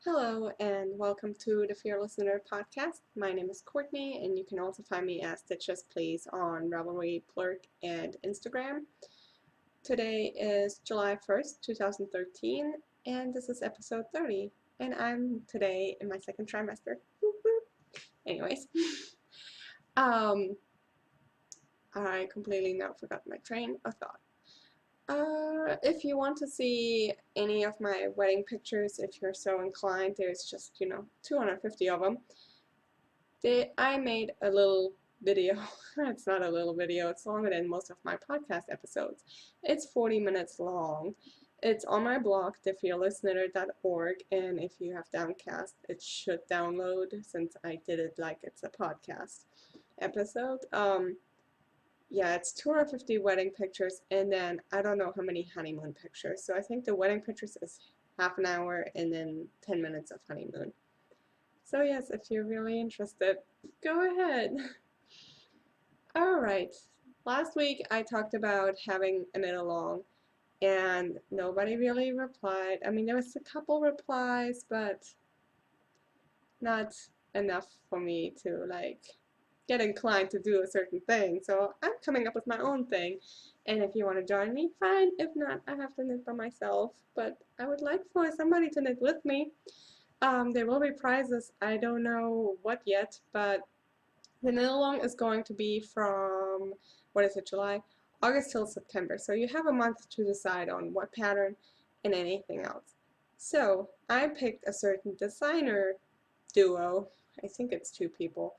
Hello and welcome to the Fearless Knitter podcast. My name is Courtney and you can also find me as Stitches Please on Ravelry, Plurk, and Instagram. Today is July 1st, 2013 and this is episode 30 and I'm today in my second trimester. Anyways, um, I completely now forgot my train of thought. If you want to see any of my wedding pictures, if you're so inclined, there's just, 250 of them. I made a little video. It's not a little video, it's longer than most of my podcast episodes. It's 40 minutes long. It's on my blog, thefearlessknitter.org, and if you have Downcast, it should download since I did it like it's a podcast episode. Yeah, it's 250 wedding pictures, and then I don't know how many honeymoon pictures. So I think the wedding pictures is half an hour and then 10 minutes of honeymoon. So yes, if you're really interested, go ahead. Alright, last week I talked about having a knit along, and nobody really replied. I mean, there was a couple replies, but not enough for me to get inclined to do a certain thing. So I'm coming up with my own thing. And if you want to join me, fine. If not, I have to knit by myself. But I would like for somebody to knit with me. There will be prizes. I don't know what yet, but the knit along is going to be from, what is it, July? August till September. So you have a month to decide on what pattern and anything else. So I picked a certain designer duo. I think it's two people.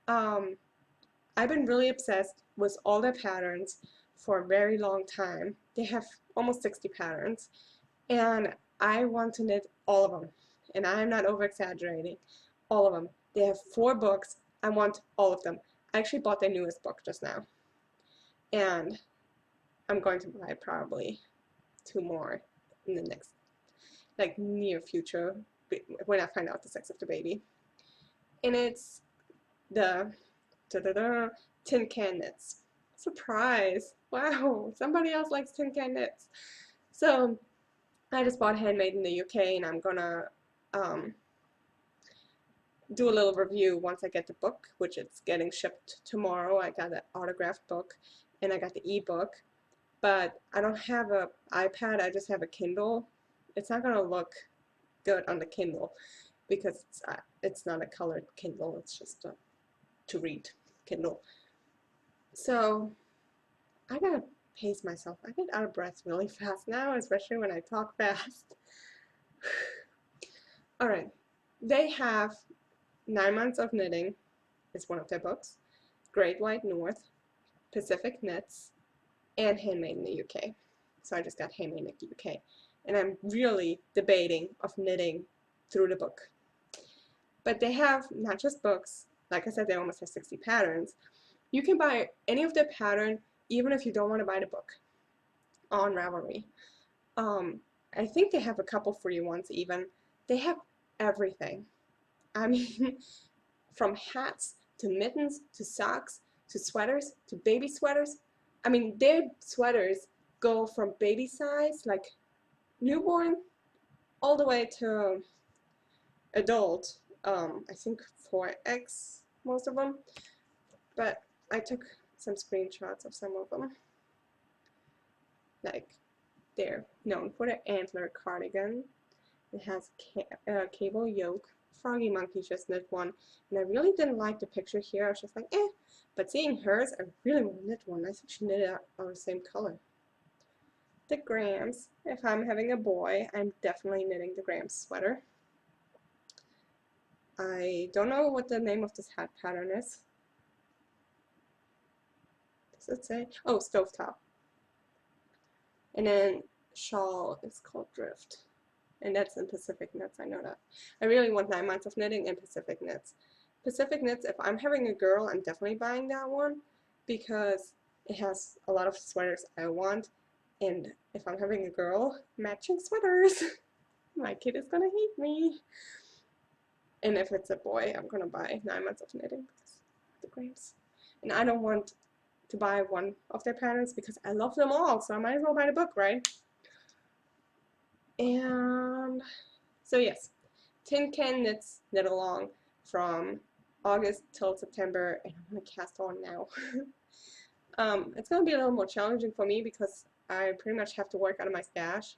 I've been really obsessed with all their patterns for a very long time. They have almost 60 patterns, and I want to knit all of them, and I'm not over exaggerating. All of them. They have 4 books. I want all of them. I actually bought their newest book just now, and I'm going to buy probably 2 more in the next near future when I find out the sex of the baby. And it's the tin can knits. Surprise! Wow, somebody else likes tin can knits. So I just bought Handmade in the UK, and I'm gonna do a little review once I get the book, which it's getting shipped tomorrow. I got an autographed book and I got the ebook, but I don't have an iPad. I just have a Kindle. It's not gonna look good on the Kindle because it's not a colored Kindle. It's just a to read Kindle. So I gotta pace myself. I get out of breath really fast now, especially when I talk fast. Alright, they have 9 Months of Knitting is one of their books, Great White North, Pacific Knits, and Handmade in the UK. So I just got Handmade in the UK. And I'm really debating of knitting through the book. But they have not just books. Like I said, they almost have 60 patterns. You can buy any of their pattern, even if you don't want to buy the book, on Ravelry. I think they have a couple free ones even. They have everything. I mean, from hats to mittens to socks to sweaters to baby sweaters. I mean, their sweaters go from baby size, like newborn, all the way to adult. I think 4X, most of them, but I took some screenshots of some of them. Like, they're known for their antler cardigan. It has cable yoke. Froggy Monkey just knit one, and I really didn't like the picture here. I was just like, eh. But seeing hers, I really want to knit one. I think she knit it on the same color. The Grams. If I'm having a boy, I'm definitely knitting the Grams sweater. I don't know what the name of this hat pattern is. Does it say? Oh, Stovetop. And then shawl is called Drift. And that's in Pacific Knits, I know that. I really want 9 Months of Knitting and Pacific Knits. Pacific Knits, if I'm having a girl, I'm definitely buying that one because it has a lot of sweaters I want. And if I'm having a girl, matching sweaters. My kid is gonna hate me. And if it's a boy, I'm gonna buy 9 Months of Knitting because of the Grams. And I don't want to buy one of their patterns because I love them all, so I might as well buy the book, right? And so yes, tin can knits knit along from August till September, and I'm gonna cast on now. It's gonna be a little more challenging for me because I pretty much have to work out of my stash.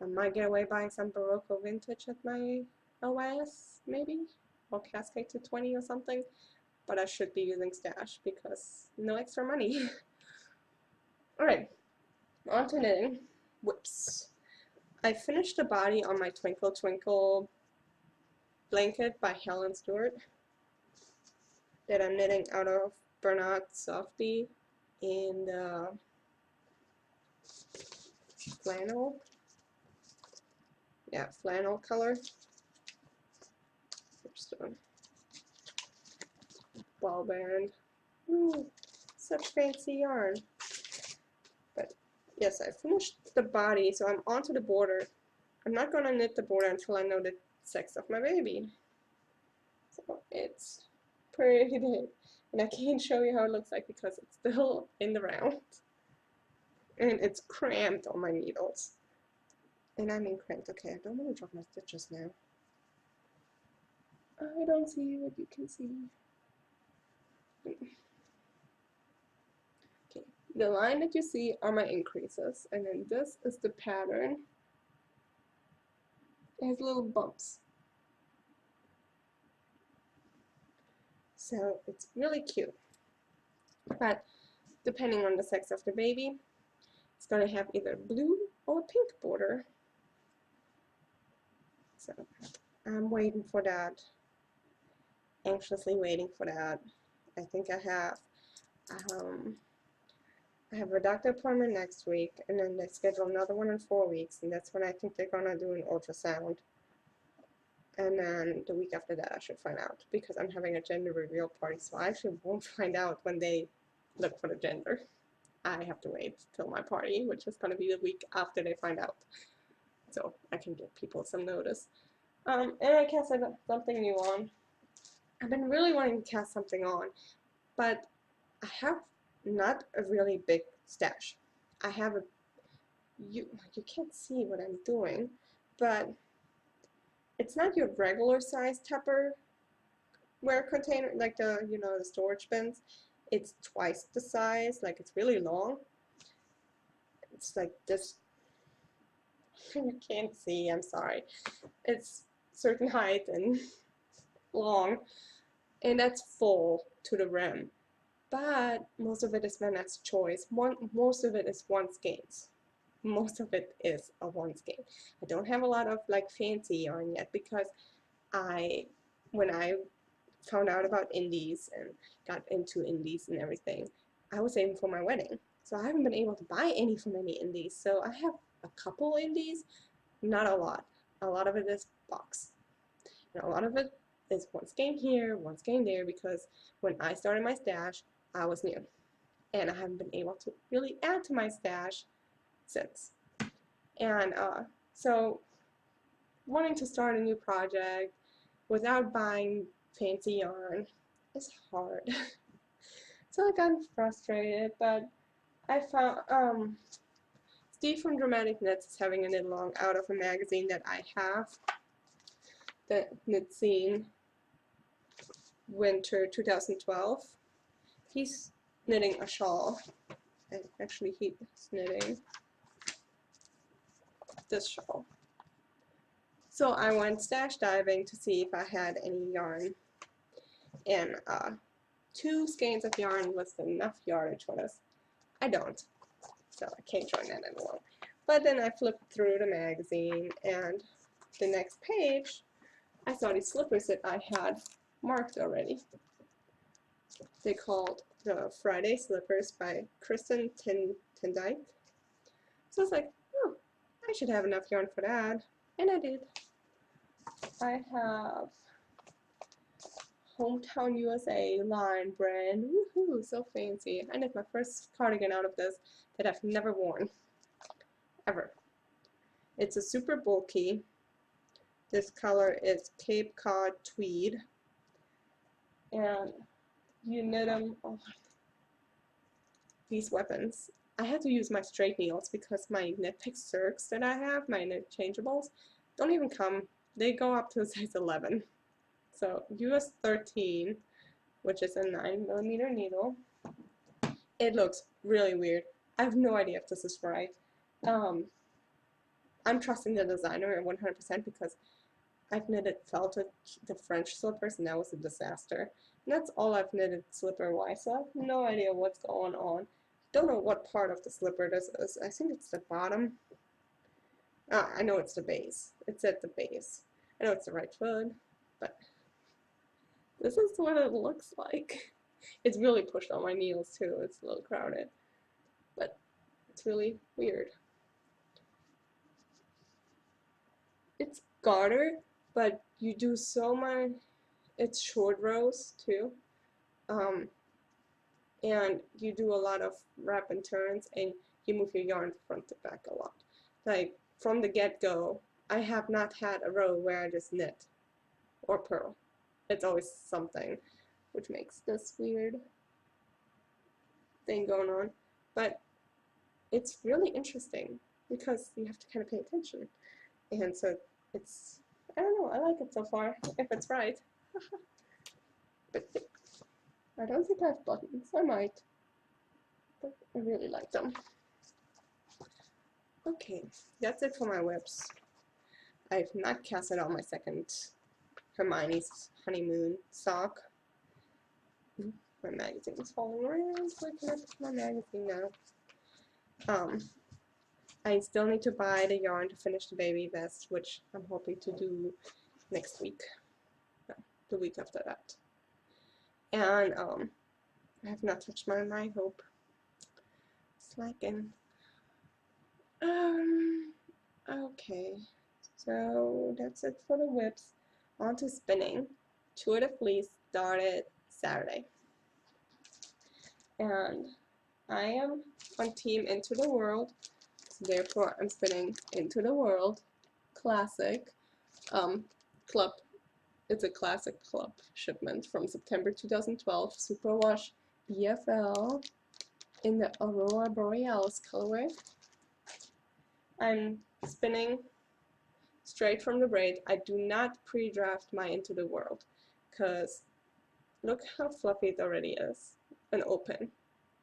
I might get away buying some Barocco vintage at my OS, maybe, or Cascade to 20 or something, but I should be using stash because no extra money. Alright, on to knitting. Whoops. I finished the body on my Twinkle Twinkle blanket by Helen Stewart that I'm knitting out of Bernard Softy in the flannel. Yeah, flannel color. Just a ball band. Ooh, such fancy yarn. But yes, I finished the body, so I'm onto the border. I'm not going to knit the border until I know the sex of my baby. So it's pretty big. And I can't show you how it looks like because it's still in the round. And it's cramped on my needles. And I mean cramped. Okay, I don't want to drop my stitches now. I don't see what you can see. Okay, the line that you see are my increases, and then this is the pattern. It has little bumps. So it's really cute. But depending on the sex of the baby, it's going to have either blue or pink border. So I'm waiting for that. Anxiously waiting for that. I think I have a doctor appointment next week, and then they schedule another one in 4 weeks, and that's when I think they're gonna do an ultrasound. And then the week after that I should find out, because I'm having a gender reveal party, so I actually won't find out when they look for the gender. I have to wait till my party, which is gonna be the week after they find out, so I can give people some notice. And I cast something new on. I've been really wanting to cast something on, but I have not a really big stash. I have you can't see what I'm doing, but it's not your regular size Tupperware container, like the the storage bins. It's twice the size, like it's really long. It's like this. You can't see, I'm sorry. It's certain height and long, and that's full to the rim. But most of it is Vanessa's choice. Most of it is one skeins. Most of it is a one skein. I don't have a lot of like fancy yarn yet because when I found out about indies and got into indies and everything, I was aiming for my wedding. So I haven't been able to buy any from any indies. So I have a couple indies, not a lot. A lot of it is box. And a lot of it is one skein here, one skein there, because when I started my stash, I was new. And I haven't been able to really add to my stash since. And so wanting to start a new project without buying fancy yarn is hard. So I got frustrated, but I found Steve from Dramatic Knits is having a knit along out of a magazine that I have, the Knit Scene Winter 2012. He's knitting a shawl, and actually he's knitting this shawl. So I went stash diving to see if I had any yarn, and 2 skeins of yarn was enough yardage for this. I don't, so I can't join that in alone. But then I flipped through the magazine, and the next page I saw these slippers that I had marked already. They called the Friday Slippers by Kristen Tendike. So I was like, oh, I should have enough yarn for that, and I did. I have Hometown USA line brand. Woohoo, so fancy. I knit my first cardigan out of this that I've never worn, ever. It's a super bulky. This color is Cape Cod Tweed. And you knit them on these weapons. I had to use my straight needles because my knit pick circs that I have, my knit changeables, don't even come they go up to a size 11. So US 13, which is a 9mm needle. It looks really weird. I have no idea if this is right. I'm trusting the designer 100% because I've knitted felted the French slippers and that was a disaster. And that's all I've knitted slipper-wise, so I have no idea what's going on. Don't know what part of the slipper this is. I think it's the bottom. I know it's the base. It's at the base. I know it's the right foot, but this is what it looks like. It's really pushed on my needles too. It's a little crowded, but it's really weird. It's garter, but you do so much. It's short rows too, and you do a lot of wrap and turns, and you move your yarn front to back a lot. Like from the get-go, I have not had a row where I just knit or purl. It's always something, which makes this weird thing going on. But it's really interesting because you have to kind of pay attention. And so it's, I don't know, I like it so far, if it's right. But I don't think I have buttons. I might. But I really like them. Okay, that's it for my webs. I've not casted on my second Hermione's honeymoon sock. My magazine is falling around. Where can I put my magazine now? I still need to buy the yarn to finish the baby vest, which I'm hoping to do next week. No, the week after that. And I have not touched my hope. Slacking. Okay. So that's it for the whips. On to spinning. Tour de Fleece started Saturday. And I am on team Into the World. So therefore I'm spinning Into the World Classic Club. It's a classic club shipment from September 2012. Superwash BFL in the Aurora Borealis colorway. I'm spinning straight from the braid. I do not pre-draft my Into the World because look how fluffy it already is and open.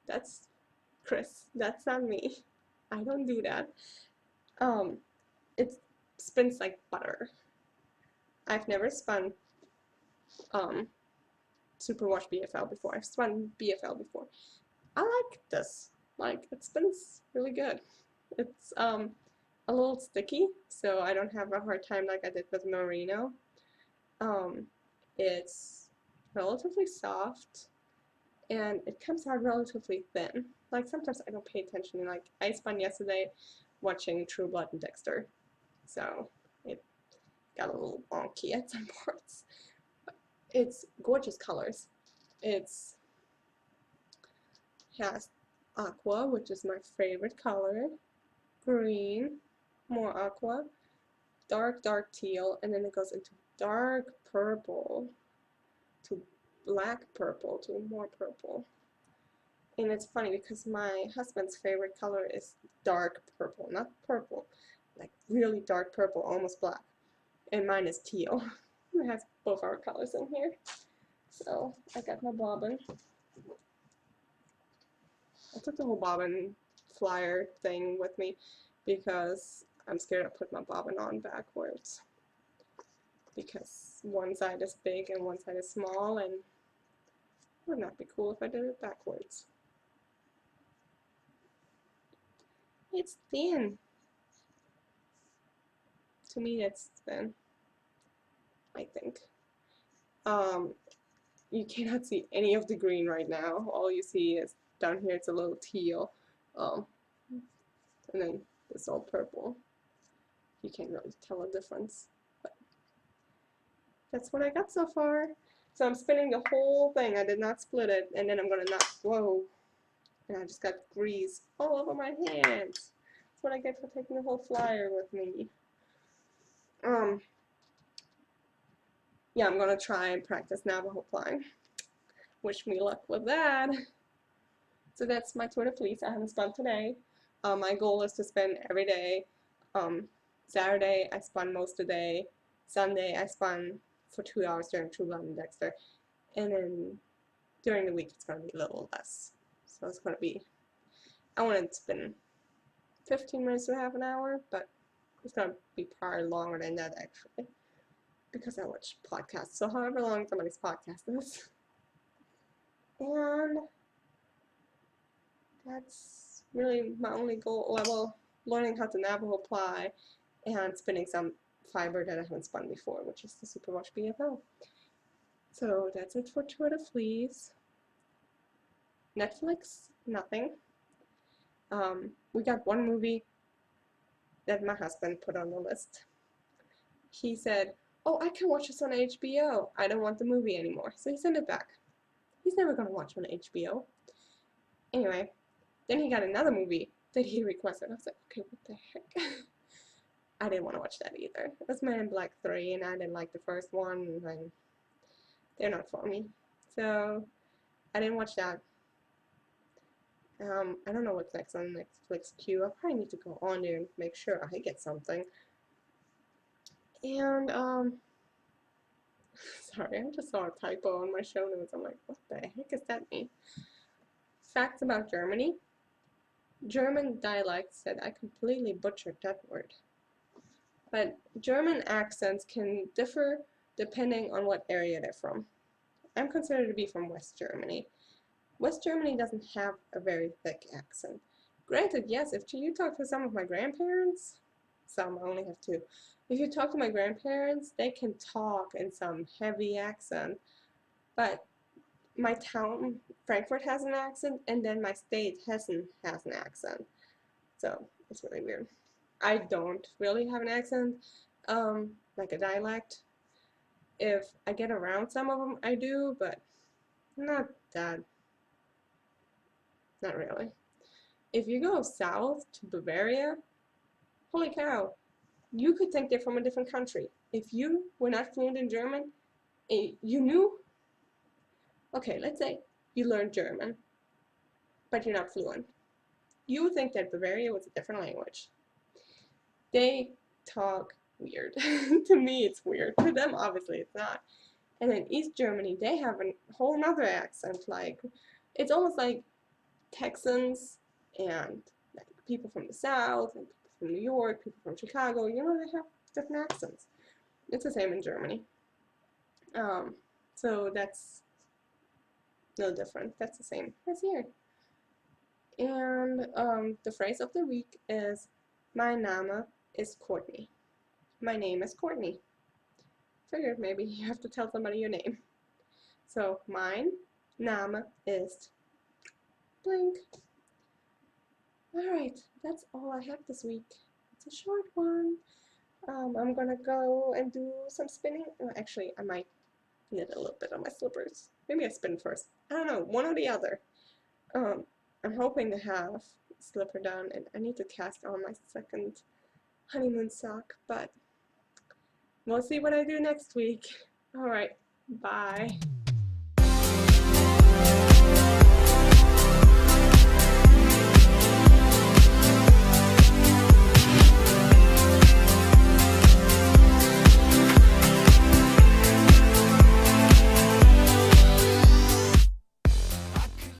That's Chris. That's not me. I don't do that. It spins like butter. I've never spun Superwash BFL before. I've spun BFL before. I like this. Like, it spins really good. It's a little sticky, so I don't have a hard time like I did with Merino. It's relatively soft, and it comes out relatively thin. Like, sometimes I don't pay attention. Like, I spun yesterday watching True Blood and Dexter, so it got a little wonky at some parts. But it's gorgeous colors. It's has aqua, which is my favorite color, green, more aqua, dark teal, and then it goes into dark purple to black purple to more purple. And it's funny because my husband's favorite color is dark purple, not purple, like really dark purple, almost black. And mine is teal. It has both our colors in here. So I got my bobbin. I took the whole bobbin flyer thing with me because I'm scared to put my bobbin on backwards. Because one side is big and one side is small, and it would not be cool if I did it backwards. It's thin. To me, it's thin, I think. You cannot see any of the green right now. All you see is down here, it's a little teal. And then this all purple. You can't really tell a difference. But that's what I got so far. So I'm spinning the whole thing. I did not split it. And then I'm going to knock, whoa. And I just got grease all over my hands. That's what I get for taking the whole flyer with me. Yeah, I'm going to try and practice Navajo flying. Wish me luck with that. So that's my tour de fleece. I haven't spun today. My goal is to spin every day. Saturday I spun most of the day. Sunday I spun for 2 hours during True Blood and Dexter, and then during the week it's going to be a little less. So it's going to be, I want to spin 15 minutes to half an hour, but it's going to be probably longer than that actually, because I watch podcasts. So however long somebody's podcast is. And that's really my only goal. Well, learning how to Navajo ply and spinning some fiber that I haven't spun before, which is the Superwash BFL. So that's it for Tour de Fleas. Netflix, nothing. We got one movie that my husband put on the list. He said, "Oh, I can watch this on HBO. I don't want the movie anymore." So he sent it back. He's never going to watch on HBO. Anyway, then he got another movie that he requested. I was like, okay, what the heck? I didn't want to watch that either. It was Men in Black 3, and I didn't like the first one, and they're not for me. So I didn't watch that. I don't know what's next on Netflix queue. I probably need to go on there and make sure I get something. And, sorry, I just saw a typo on my show notes. I'm like, what the heck does that mean? Facts about Germany. German dialect said I completely butchered that word. But German accents can differ depending on what area they're from. I'm considered to be from West Germany. West Germany doesn't have a very thick accent. Granted, yes, if you talk to some of my grandparents, I only have two. If you talk to my grandparents, they can talk in some heavy accent. But my town, Frankfurt, has an accent, and then my state, Hessen, has an accent. So it's really weird. I don't really have an accent, like a dialect. If I get around some of them, I do, but not that. Not really. If you go south to Bavaria, holy cow, you could think they're from a different country. If you were not fluent in German, you knew, okay, let's say you learned German, but you're not fluent. You would think that Bavaria was a different language. They talk weird. To me, it's weird. To them, obviously, it's not. And in East Germany, they have a whole nother accent. Like, it's almost like Texans and like people from the South and people from New York, people from Chicago, you know, they have different accents. It's the same in Germany. So that's no different. That's the same as here. And the phrase of the week is, "Mein Name is Courtney." My name is Courtney. Figured maybe you have to tell somebody your name. So, mein Name ist blank. Alright, that's all I have this week. It's a short one. I'm gonna go and do some spinning. Oh, actually, I might knit a little bit on my slippers. Maybe I spin first. I don't know, one or the other. I'm hoping to have a slipper done, and I need to cast on my second honeymoon sock, but we'll see what I do next week. Alright, bye.